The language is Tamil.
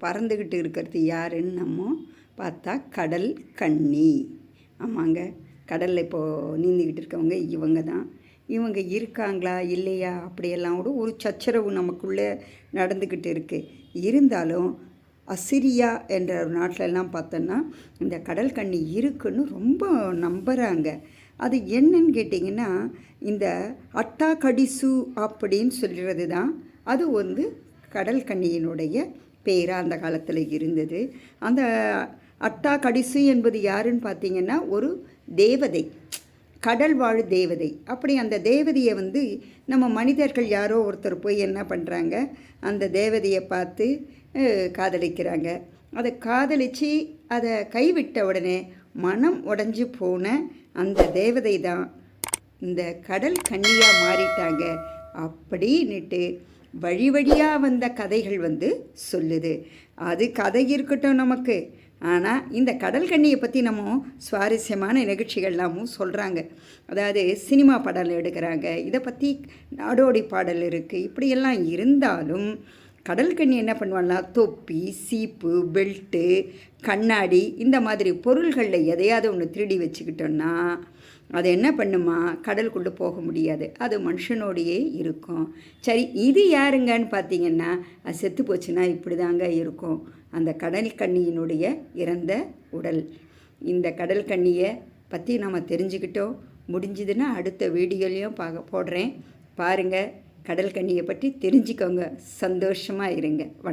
பறந்துக்கிட்டு இருக்கிறது யாருன்னு நம்ம பார்த்தா கடல் கன்னி. ஆமாங்க, கடலில் இப்போது நீந்திக்கிட்டு இருக்கவங்க இவங்க தான். இவங்க இருக்காங்களா இல்லையா அப்படியெல்லாம் கூட ஒரு சச்சரவு நமக்குள்ளே நடந்துக்கிட்டு இருக்குது. இருந்தாலும் அசிரியா என்ற ஒரு நாட்டிலெல்லாம் பார்த்தோன்னா இந்த கடல் கன்னி இருக்குன்னு ரொம்ப நம்புகிறாங்க. அது என்னன்னு கேட்டிங்கன்னா, இந்த அட்டா கடிசு அப்படின்னு சொல்கிறது தான் அது கடல் கன்னியினுடைய பேராக அந்த காலத்தில் இருந்தது. அந்த அட்டா கடிசு என்பது யாருன்னு பார்த்தீங்கன்னா ஒரு தேவதை, கடல் வாழ் தேவதை. அப்படி அந்த தேவதையை நம்ம மனிதர்கள் யாரோ ஒருத்தர் போய் என்ன பண்ணுறாங்க, அந்த தேவதையை பார்த்து காதலிக்கிறாங்க. அதை காதலித்து அதை கைவிட்ட உடனே மனம் உடஞ்சி போன அந்த தேவதை தான் இந்த கடல் கன்னியாக மாறிட்டாங்க அப்படின்னுட்டு வழி வழியாக வந்த கதைகள் சொல்லுது. அது கதை இருக்கட்டும் நமக்கு. ஆனால் இந்த கடல் கன்னியை பற்றி நம்ம சுவாரஸ்யமான நிகழ்ச்சிகள்லாமும் சொல்கிறாங்க. அதாவது சினிமா பாடல் எடுக்கிறாங்க, இதை பற்றி நாடோடி பாடல் இருக்குது. இப்படியெல்லாம் இருந்தாலும் கடல் கன்னி என்ன பண்ணுவாங்கன்னா தொப்பி, சீப்பு, பெல்ட்டு, கண்ணாடி இந்த மாதிரி பொருள்களில் எதையாவது ஒன்று திருடி வச்சுக்கிட்டோன்னா அது என்ன பண்ணுமா, கடலுக்குள்ளே போக முடியாது, அது மனுஷனோடையே இருக்கும். சரி, இது யாருங்கன்னு பார்த்தீங்கன்னா அது செத்து போச்சுன்னா இப்படி தாங்க இருக்கும் அந்த கடல் கன்னியினுடைய இறந்த உடல். இந்த கடல் கன்னியை பற்றி நம்ம தெரிஞ்சுக்கிட்டோம். முடிஞ்சதுன்னா அடுத்த வீடியோலையும் போடுறேன், பாருங்கள். கடல் கன்னியை பற்றி தெரிஞ்சுக்கோங்க, சந்தோஷமாக இருங்க.